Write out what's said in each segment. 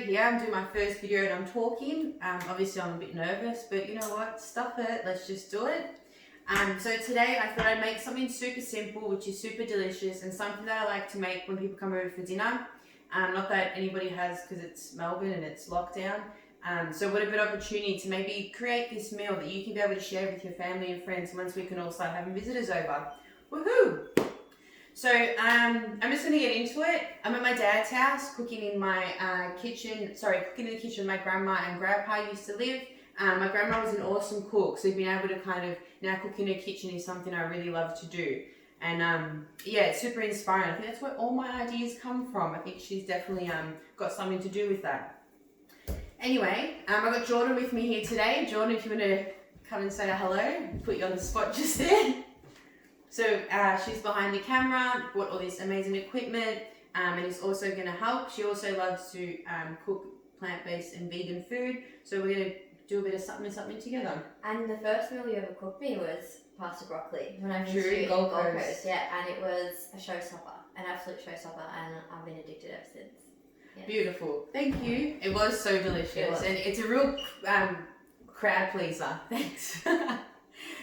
here. I'm doing my first video and I'm talking. Obviously I'm a bit nervous, but you know what? Stuff it. Let's just do it. So today I thought I'd make something super simple, which is super delicious and something that I like to make when people come over for dinner. Not that anybody has, because it's Melbourne and it's lockdown. So what a good opportunity to maybe create this meal that you can be able to share with your family and friends once we can all start having visitors over. Woohoo! So I'm just going to get into it. I'm at my dad's house cooking in my cooking in the kitchen my grandma and grandpa used to live. My grandma was an awesome cook, so being able to kind of now cook in her kitchen is something I really love to do. And yeah, it's super inspiring. I think that's where all my ideas come from. I think she's definitely got something to do with that. Anyway, I've got Jordan with me here today. Jordan, if you want to come and say hello, put you on the spot just there. So she's behind the camera, bought all this amazing equipment, and is also going to help. She also loves to cook plant-based and vegan food, so we're going to do a bit of something together. And the first meal you ever cooked me was pasta broccoli when I visited you in Gold Gold Coast. Coast. Yeah, and it was a showstopper, an absolute showstopper, and I've been addicted ever since. Yes. Beautiful. Thank you. It was so delicious, and it's a real crowd pleaser. Thanks.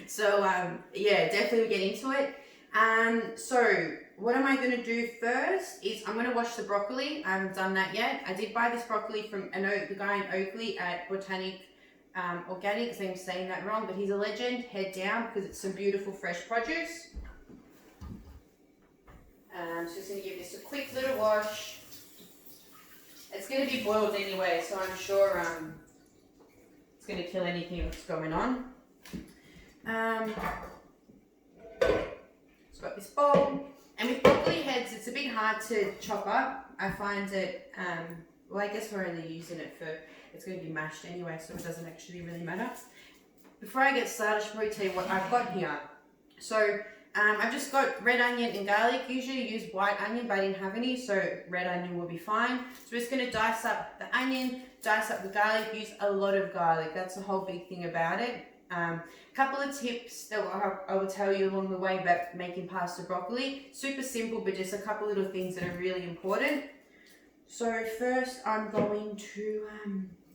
So yeah, definitely get into it. So what am I going to do first is I'm going to wash the broccoli. I haven't done that yet. I did buy this broccoli from the guy in Oakley at Botanic Organics. I'm saying that wrong, but he's a legend. Head down because it's some beautiful fresh produce. Just going to give this a quick little wash. It's going to be boiled anyway, so I'm sure it's going to kill anything that's going on. It's got this bowl, and with broccoli heads it's a bit hard to chop up. I find it, well, I guess we're only using it for, it's going to be mashed anyway, so it doesn't actually really matter. Before I get started, I should probably tell you what I've got here. So I've just got red onion and garlic. Usually use white onion, but I didn't have any, so red onion will be fine. So we're just going to dice up the onion, dice up the garlic, use a lot of garlic. That's the whole big thing about it. Couple of tips that I will tell you along the way about making pasta broccoli. Super simple, but just a couple little things that are really important. So first I'm going to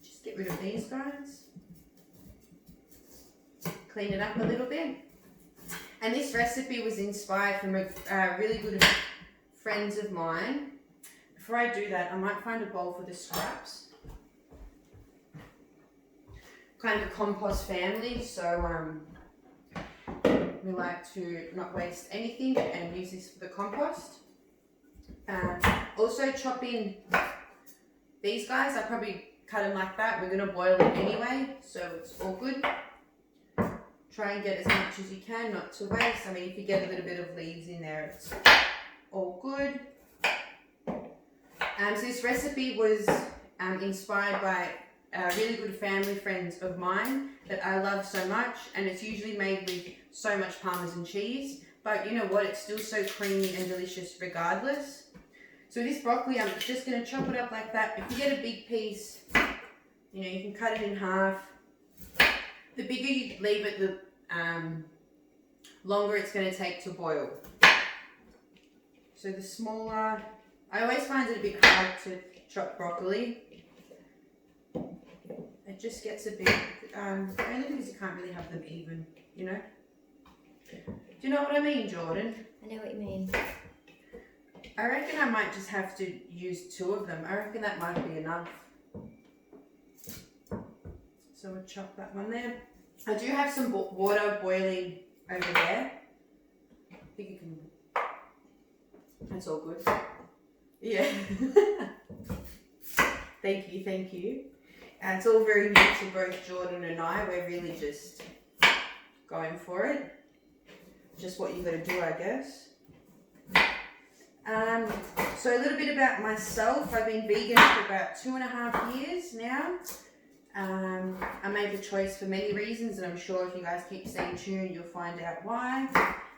just get rid of these guys. Clean it up a little bit. And this recipe was inspired from a really good friends of mine. Before I do that, I might find a bowl for the scraps. Kind of a compost family, so we like to not waste anything and use this for the compost. Also chop in these guys. I probably cut them like that. We're going to boil it anyway, so it's all good. Try and get as much as you can, not to waste. I mean, if you get a little bit of leaves in there, it's all good. So this recipe was inspired by really good family friends of mine that I love so much, and it's usually made with so much Parmesan cheese, but you know what, it's still so creamy and delicious regardless. So this broccoli, I'm just going to chop it up like that. If you get a big piece, you know, you can cut it in half. The bigger you leave it, the longer it's going to take to boil. So the smaller, I always find it a bit hard to chop broccoli. It just gets a bit, only because you can't really have them even, you know. Do you know what I mean, Jordan? I know what you mean. I reckon I might just have to use 2 of them. I reckon that might be enough. So we'll chop that one there. I do have some water boiling over there. I think you can, that's all good. Yeah. Thank you. It's all very new to both Jordan and I. We're really just going for it. Just what you got to do, I guess. So a little bit about myself. I've been vegan for about 2.5 years now. I made the choice for many reasons, and I'm sure if you guys keep staying tuned, you'll find out why.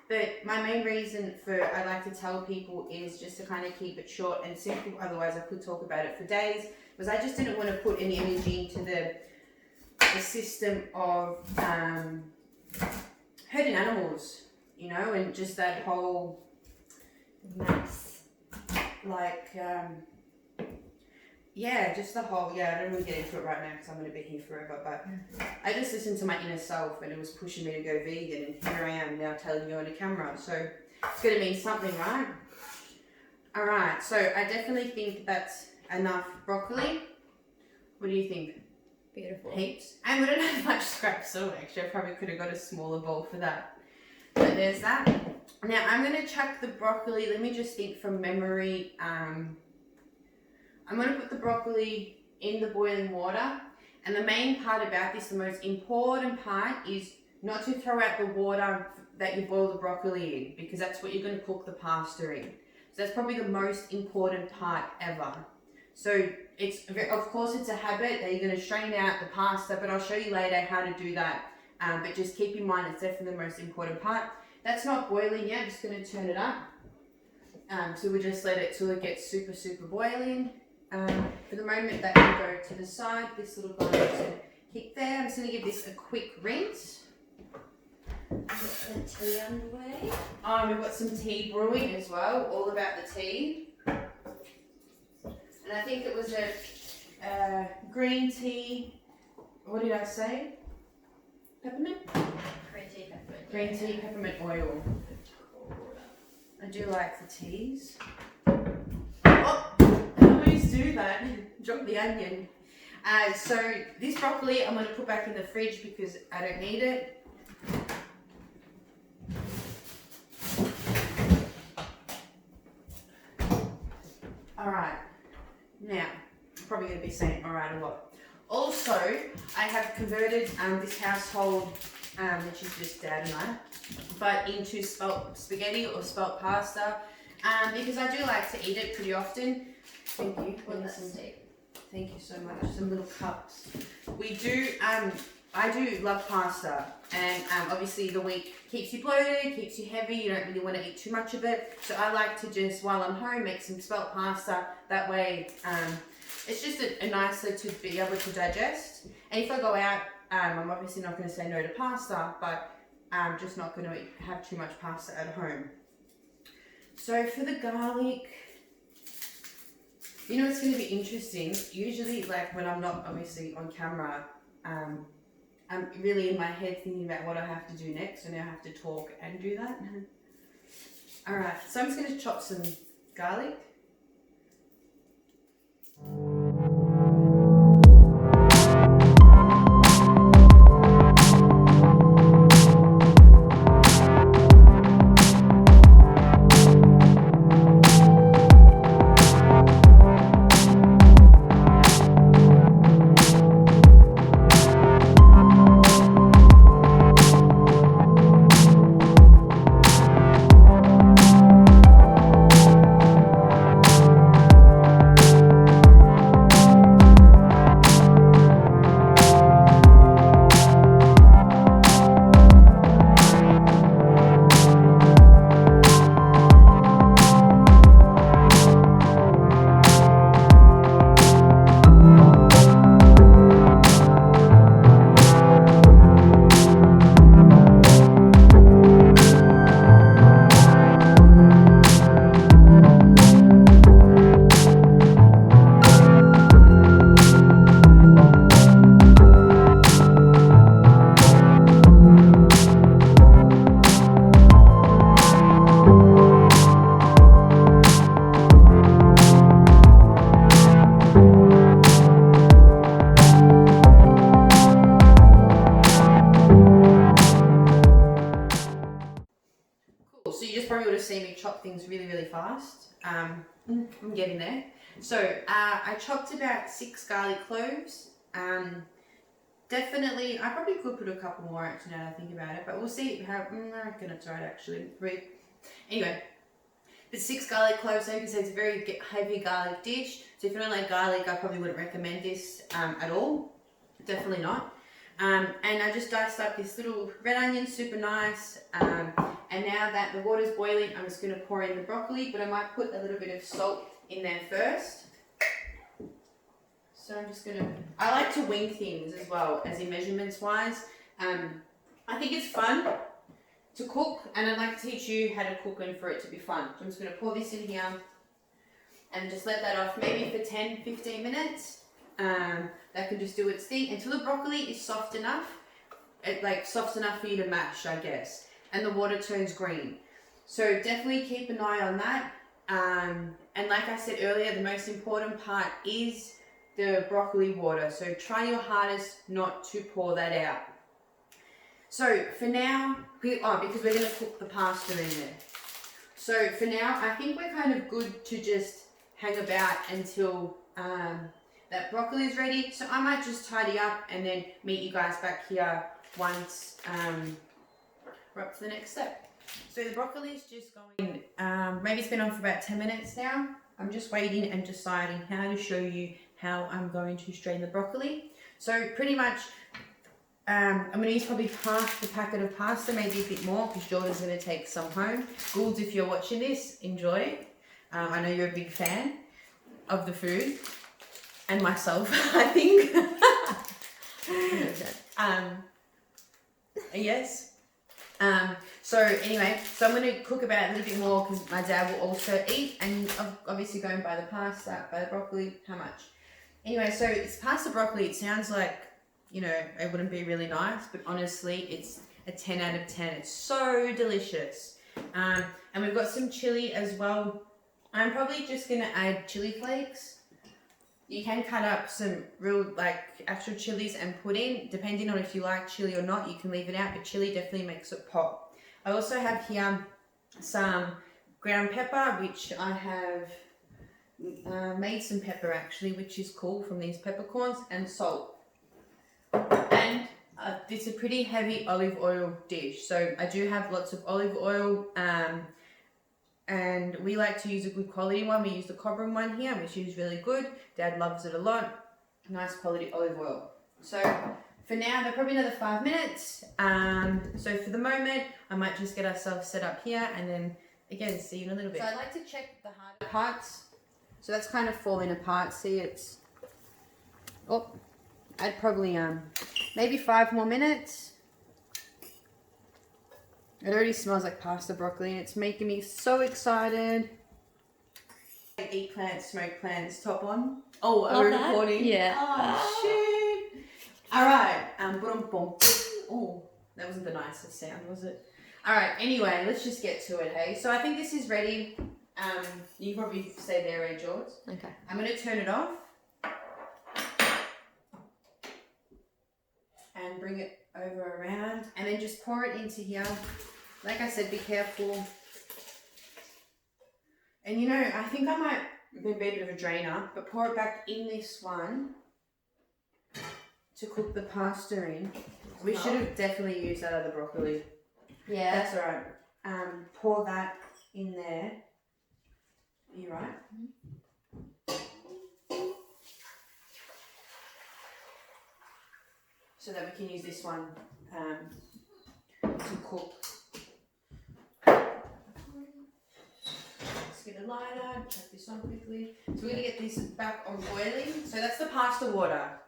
But my main reason for I like to tell people is just to kind of keep it short and simple. Otherwise, I could talk about it for days. Because I just didn't want to put any energy into the system of hurting animals, you know, and just that whole mess. Like yeah, just the whole, yeah, I don't really get into it right now because I'm going to be here forever, but I just listened to my inner self and it was pushing me to go vegan, and here I am now telling you on the camera, so it's going to mean something, right? Alright, so I definitely think that's enough broccoli. What do you think? Beautiful. Heaps. And we don't have much scrap so actually I probably could have got a smaller bowl for that. But there's that. Now I'm going to chuck the broccoli, let me just think from memory. I'm going to put the broccoli in the boiling water, and the main part about this, the most important part, is not to throw out the water that you boil the broccoli in, because that's what you're going to cook the pasta in. So that's probably the most important part ever. So it's, of course it's a habit that you're going to strain out the pasta, but I'll show you later how to do that. But just keep in mind it's definitely the most important part. That's not boiling yet, I'm just going to turn it up. So we just let it till it gets super, super boiling. For the moment that can go to the side, this little guy needs to keep there. I'm just going to give this a quick rinse. Get the tea underway. We've got some tea brewing as well, all about the tea. And I think it was a green tea, what did I say? Peppermint? Green tea, peppermint. Green tea, peppermint oil. I do like the teas. Oh, I always do that. Drop the onion. So this broccoli I'm going to put back in the fridge because I don't need it. Alright, now, I'm probably going to be saying alright a lot. Also, I have converted this household, which is just Dad and I, but into spelt spaghetti or spelt pasta, because I do like to eat it pretty often. Thank you. Thank you so much. Some little cups. We do, I do love pasta, and obviously the wheat keeps you bloated, keeps you heavy, you don't really want to eat too much of it, so I like to just, while I'm home, make some spelt pasta. That way it's just a nicer to be able to digest. And if I go out, I'm obviously not going to say no to pasta, but I'm just not going to have too much pasta at home. So for the garlic, you know, it's going to be interesting. Usually, like when I'm not obviously on camera, I'm really in my head thinking about what I have to do next, so now I have to talk and do that. Alright, so I'm just going to chop some garlic. So you just probably would have seen me chop things really, really fast. I'm getting there. So I chopped about 6 garlic cloves. Definitely, I probably could put a couple more actually now that I think about it, but we'll see how, I reckon it's right actually. 3. Anyway, but 6 garlic cloves, so you can see it's a very heavy garlic dish. So if you don't like garlic, I probably wouldn't recommend this at all. Definitely not. And I just diced up this little red onion, super nice. And now that the water's boiling, I'm just going to pour in the broccoli, but I might put a little bit of salt in there first. So I'm just going to, I like to wing things as well, as in measurements wise. I think it's fun to cook, and I'd like to teach you how to cook and for it to be fun. So I'm just going to pour this in here. and just let that off maybe for 10-15 minutes. That can just do its thing until the broccoli is soft enough, soft enough for you to mash, I guess, and the water turns green. So definitely keep an eye on that. And like I said earlier, the most important part is the broccoli water. So try your hardest not to pour that out. So for now, because we're going to cook the pasta in there. So for now, I think we're kind of good to just hang about until that broccoli is ready. So I might just tidy up and then meet you guys back here once we're up to the next step. So the broccoli is just going, maybe it's been on for about 10 minutes now. I'm just waiting and deciding how to show you how I'm going to strain the broccoli. So pretty much, I'm going to use probably half the packet of pasta, maybe a bit more, because Jordan's going to take some home. Goulds, if you're watching this, enjoy. I know you're a big fan of the food, and myself, I think. Yes. So anyway, so I'm going to cook about a little bit more because my dad will also eat, and obviously going by the pasta, by the broccoli, how much? Anyway, so it's pasta broccoli. It sounds like, you know, it wouldn't be really nice, but honestly, it's a 10 out of 10. It's so delicious. And we've got some chili as well. I'm probably just going to add chili flakes. You can cut up some real, actual chilies and put in, depending on if you like chili or not. You can leave it out, but chili definitely makes it pop. I also have here some ground pepper, which I have made some pepper actually, which is cool, from these peppercorns, and salt. And it's a pretty heavy olive oil dish, so I do have lots of olive oil, and we like to use a good quality one. We use the Cobram one here, which is really good. Dad loves it a lot. Nice quality olive oil. So for now, they're probably another 5 minutes. So for the moment, I might just get ourselves set up here, and then again, see you in a little bit. So I like to check the hard parts. So that's kind of falling apart. See, it's, I'd probably maybe 5 more minutes. It already smells like pasta broccoli, and it's making me so excited. Eggplants, smoked plants, top on. Oh, are we recording? Yeah. Oh, shit. All right. Oh, that wasn't the nicest sound, was it? All right. Anyway, let's just get to it, hey? So I think this is ready. You can probably stay there, eh, George? Okay. I'm going to turn it off. And bring it over around. And then just pour it into here. Like I said, be careful. And you know, I think I might be a bit of a drainer, but pour it back in this one to cook the pasta in. We should have definitely used that other broccoli. Yeah. That's all right. Pour that in there. Are you right? Mm-hmm. So that we can use this one to cook. Let's get a lighter, chuck this on quickly. So we're going to get this back on boiling. So that's the pasta water.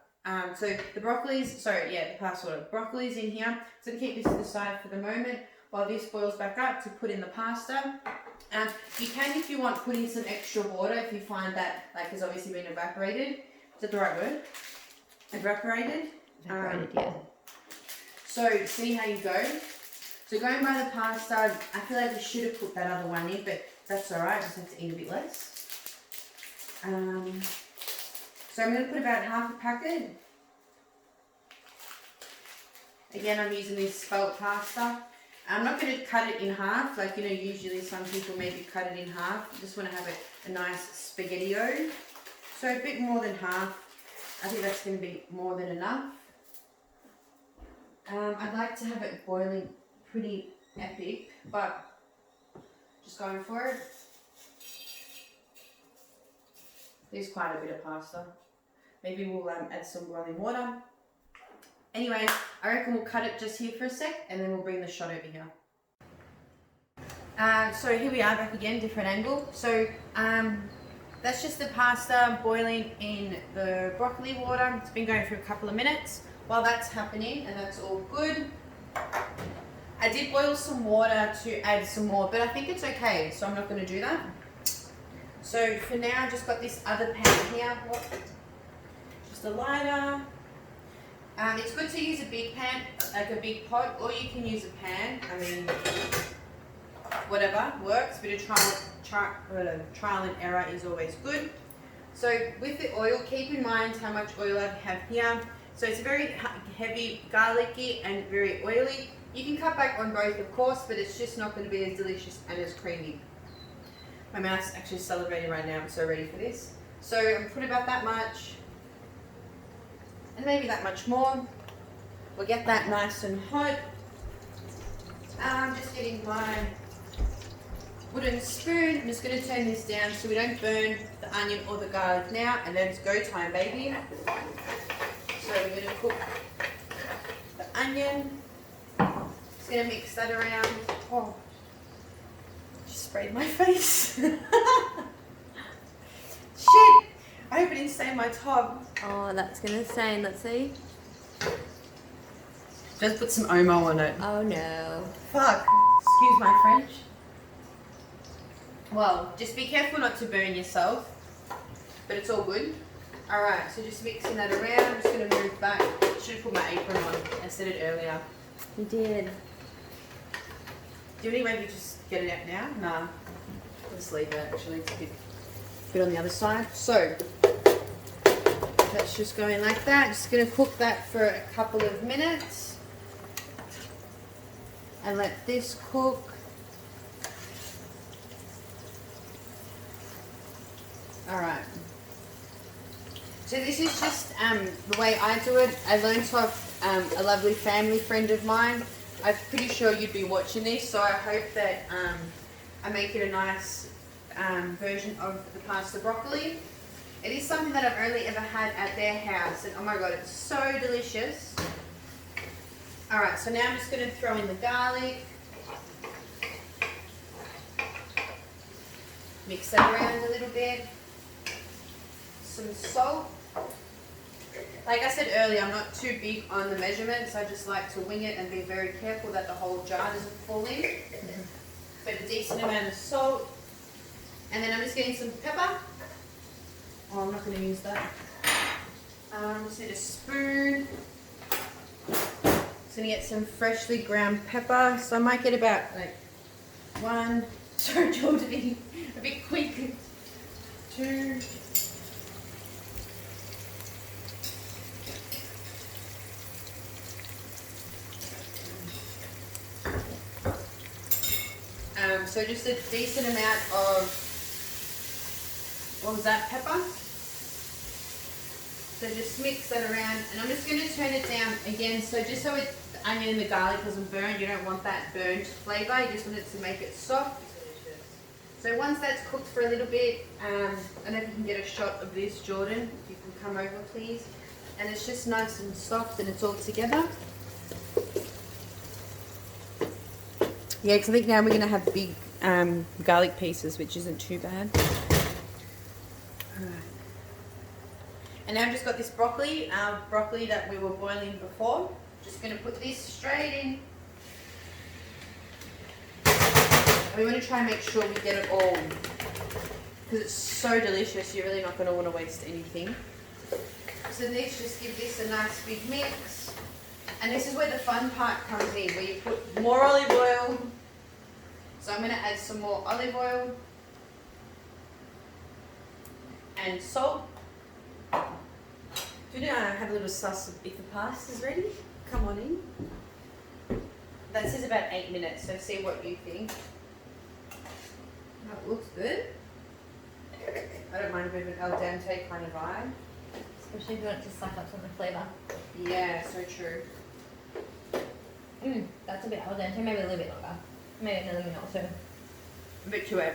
So the broccoli's, the pasta water. Broccoli's in here. So to keep this to the side for the moment while this boils back up to put in the pasta. You can, if you want, put in some extra water if you find that has obviously been evaporated. Is that the right word? Evaporated? Evaporated, yeah. So see how you go. So going by the pasta, I feel like we should have put that other one in, but that's alright, just have to eat a bit less. So I'm going to put about half a packet. Again, I'm using this Spelt pasta. I'm not going to cut it in half, usually some people maybe cut it in half. I just want to have a nice spaghetti-o. So a bit more than half. I think that's going to be more than enough. I'd like to have it boiling pretty epic, but just going for it. There's quite a bit of pasta. Maybe we'll add some boiling water. Anyway, I reckon we'll cut it just here for a sec, and then we'll bring the shot over here. So here we are back again, different angle. So that's just the pasta boiling in the broccoli water. It's been going for a couple of minutes. While that's happening, and that's all good, I did boil some water to add some more, but I think it's okay, so I'm not going to do that. So for now, I just got this other pan here. Just a lighter. It's good to use a big pan, like a big pot, or you can use a pan. I mean, whatever works. Bit of trial and error is always good. So with the oil, keep in mind how much oil I have here. So it's very heavy, garlicky, and very oily. You can cut back on both, of course, but it's just not going to be as delicious and as creamy. My mouth's actually salivating right now. I'm so ready for this. So I'm put about that much. And maybe that much more. We'll get that nice and hot. I'm just getting my wooden spoon. I'm just going to turn this down so we don't burn the onion or the garlic now. And then it's go time, baby. So we're going to cook the onion. Just going to mix that around. Oh, just sprayed my face. Shit. I hope it didn't stain my tub. Oh, that's gonna stain. Let's see. Just put some Omo on it. Oh no. Fuck. Excuse my French. Well, just be careful not to burn yourself. But it's all good. Alright, so just mixing that around. I'm just going to move back. Should have put my apron on. I said it earlier. You did. Do you maybe just get it out now? Nah. Let's leave it actually. It's a bit on the other side. So, that's just going like that. Just going to cook that for a couple of minutes. And let this cook. Alright. So this is just the way I do it. I learned off a lovely family friend of mine. I'm pretty sure you'd be watching this, so I hope that I make it a nice version of the pasta broccoli. It is something that I've only ever had at their house, and oh my god, it's so delicious. Alright, so now I'm just going to throw in the garlic. Mix that around a little bit. Some salt. Like I said earlier, I'm not too big on the measurements. I just like to wing it and be very careful that the whole jar doesn't fall in. But a decent amount of salt. And then I'm just getting some pepper. Oh, I'm not going to use that. Just need a spoon. Just going to get some freshly ground pepper. So I might get about like one. Sorry, Joel, to be a bit quick. 2. So just a decent amount of, what was that, pepper? So just mix that around, and I'm just going to turn it down again, so just so the onion and the garlic doesn't burn. You don't want that burnt flavour, you just want it to make it soft. So once that's cooked for a little bit, I don't know if you can get a shot of this, Jordan, if you can come over please. And it's just nice and soft and it's all together. Yeah, because I think now we're going to have big garlic pieces, which isn't too bad. Alright. And now I've just got this broccoli, broccoli that we were boiling before. Just going to put this straight in. And we want to try and make sure we get it all, because it's so delicious, you're really not going to want to waste anything. So let's just give this a nice big mix. And this is where the fun part comes in, where you put more olive oil. So I'm going to add some more olive oil and salt. Do you have a little sauce if the pasta's ready? Come on in. That says about 8 minutes, so see what you think. That looks good. I don't mind a bit of an al dente kind of vibe. Especially if you want it to suck up some of the flavour. Yeah, so true. That's a bit al dente, maybe a little bit longer. Maybe another minute or two. A bit too much.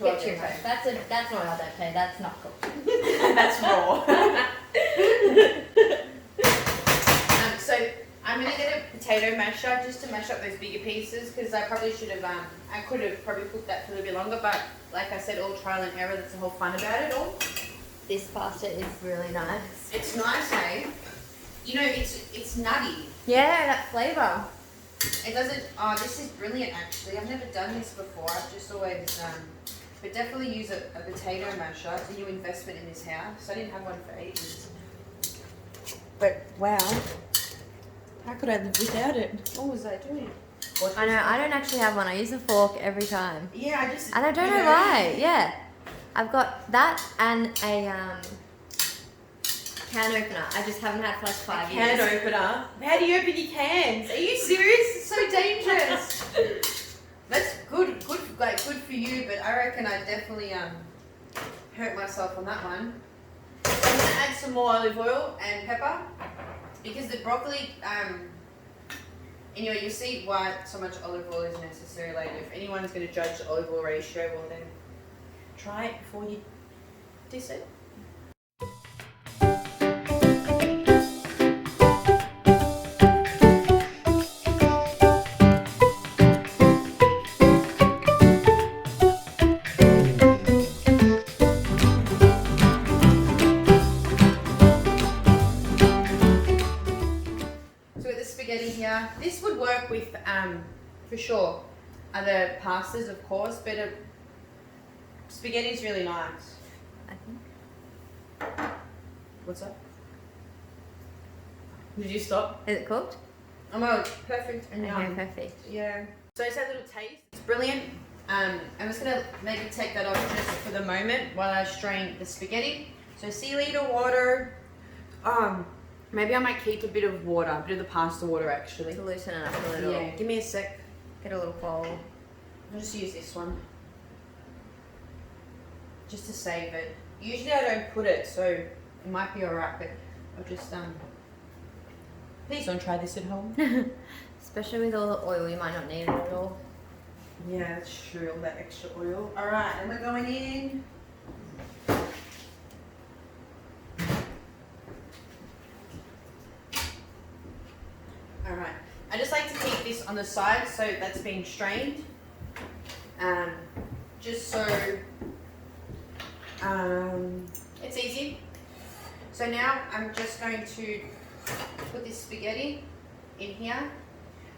That's not al dente, that's not cooked. That's raw. So I'm going to get a potato masher just to mash up those bigger pieces, because I probably should have, I could have probably cooked that for a little bit longer, but like I said, all trial and error, that's the whole fun about it all. This pasta is really nice. It's nice, eh? You know, it's nutty. Yeah, that flavour. It doesn't, oh, this is brilliant actually. I've never done this before. I've just always But definitely use a potato masher. It's a new investment in this house. I didn't have one for ages. But wow, how could I live without it? What was I doing? I know, I don't actually have one. I use a fork every time. Yeah, I just... And I don't know why. Yeah. I've got that and a can opener. I just haven't had for like 5 years. Can opener? How do you open your cans? Are you serious? It's so dangerous. That's good for you, but I reckon I definitely hurt myself on that one. I'm gonna add some more olive oil and pepper because the broccoli. Anyway, you'll see why so much olive oil is necessary later. If anyone's going to judge the olive oil ratio, well then try it before you diss it. Here. This would work with, for sure, other pastas, of course, but spaghetti is really nice. I think. What's up? Did you stop? Is it cooked? Oh no, it's perfect. And okay, perfect. Yeah. So it's that little taste. It's brilliant. I'm just gonna maybe take that off just for the moment while I strain the spaghetti. So sealiter water. Maybe I might keep a bit of water, a bit of the pasta water actually. To loosen it up a little. Yeah, give me a sec. Get a little bowl. I'll just use this one. Just to save it. Usually I don't put it, so it might be alright, but I'll just, please don't try this at home. Especially with all the oil, you might not need it at all. Yeah, that's true, all that extra oil. Alright, and we're going in. Alright, I just like to keep this on the side so that's been strained. Just so it's easy. So now I'm just going to put this spaghetti in here.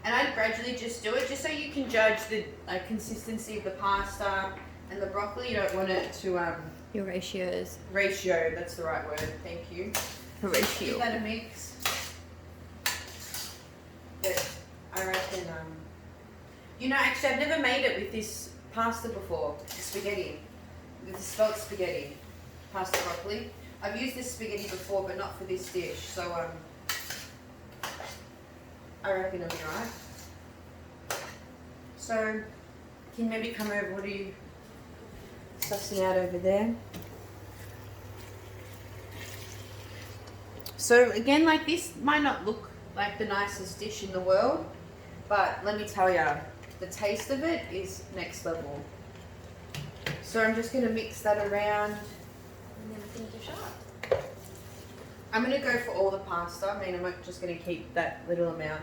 And I gradually just do it just so you can judge the consistency of the pasta and the broccoli. You don't want it to... Your ratios. Ratio, that's the right word, thank you. Ratio. Give that a mix. But I reckon, you know, actually I've never made it with this pasta before, the spaghetti, with the Spelt spaghetti, pasta broccoli. I've used this spaghetti before, but not for this dish, so I reckon it'll be right. So, can you maybe come over, what are you sussing out over there? So again, like this might not look like the nicest dish in the world, but let me tell you, the taste of it is next level. So I'm just going to mix that around. And then finish up. I'm going to go for all the pasta. I mean, I'm not just going to keep that little amount.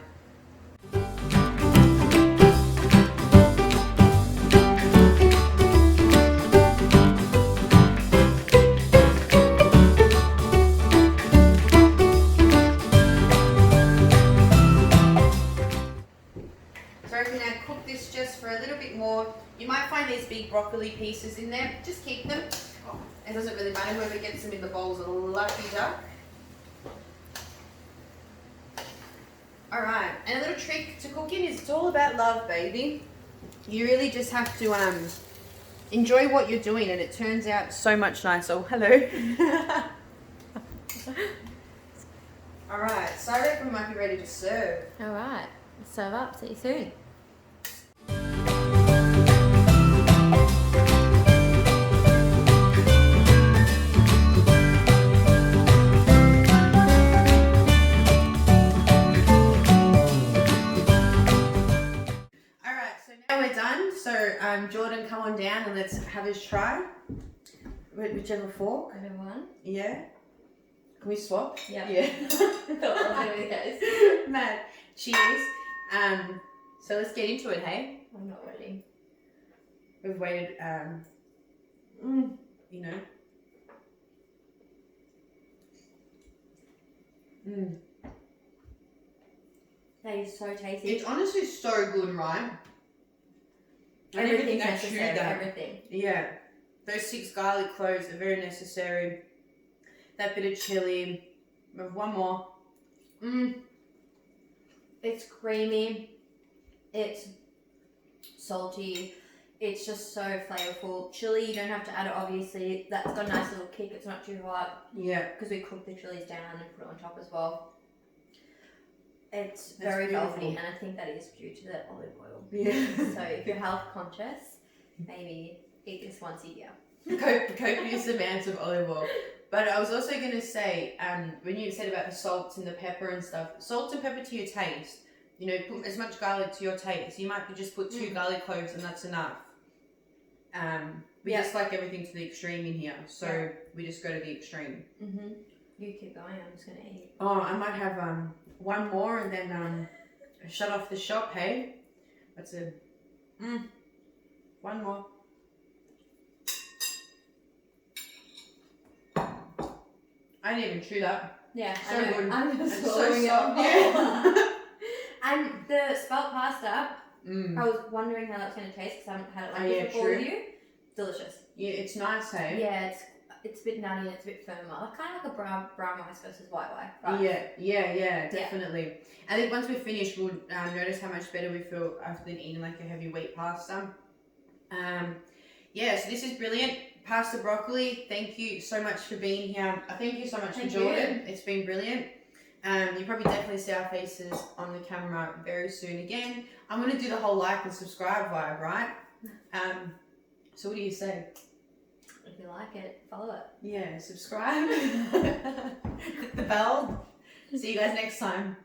You might find these big broccoli pieces in there. Just keep them. It doesn't really matter. Whoever gets them in the bowl's a lucky duck. Alright, and a little trick to cooking is it's all about love, baby. You really just have to enjoy what you're doing and it turns out so much nicer. Oh, hello. Alright, so I reckon we might be ready to serve. Alright, serve up. See you soon. Jordan, come on down and let's have his try. Whichever fork. Either one. Yeah. Can we swap? Yeah. Yeah. Thought that was the case. Mad. Cheers. So let's get into it, hey? I'm not ready. We've waited, you know. That is so tasty. It's honestly so good, right? Everything's necessary. Everything. Yeah. those 6 garlic cloves are very necessary. That bit of chili. We have one more. It's creamy. It's salty. It's just so flavorful. Chili, you don't have to add it, obviously. That's got a nice little kick. It's not too hot. Yeah. Because we cook the chilies down and put it on top as well. It's That's very beautiful. velvety, and I think that is due to the olive oil. Yeah. So if you're health conscious, maybe eat this once a year. Copious amounts of olive oil. But I was also going to say, when you said about the salts and the pepper and stuff, salt and pepper to your taste. You know, put as much garlic to your taste. You might just put 2 garlic cloves and that's enough. We just like everything to the extreme in here, so we just go to the extreme. You keep going. I'm just gonna eat. Oh, I might have one more and then shut off the shop. Hey, that's a one more. I didn't even chew that. Yeah, So I know. good. I'm just It's so swallowing it. soft. Yeah. And the spelt pasta, Mm. I was wondering how that's going to taste because I haven't had it like Oh, this yeah, before true. with you. Delicious. Yeah, it's nice, hey? Yeah, it's a bit nutty and it's a bit firmer. Kind of like a brown rice versus white rice. Yeah, definitely. I think once we're finished, we'll notice how much better we feel after eating like a heavy wheat pasta. Yeah, so this is brilliant. Pasta broccoli, thank you so much for being here. Thank you so much for Jordan. It's been brilliant. You probably definitely see our faces on the camera very soon again. I'm going to do the whole like and subscribe vibe, right? So what do you say? If you like it, follow it. Yeah, subscribe. Hit the bell. See you guys next time.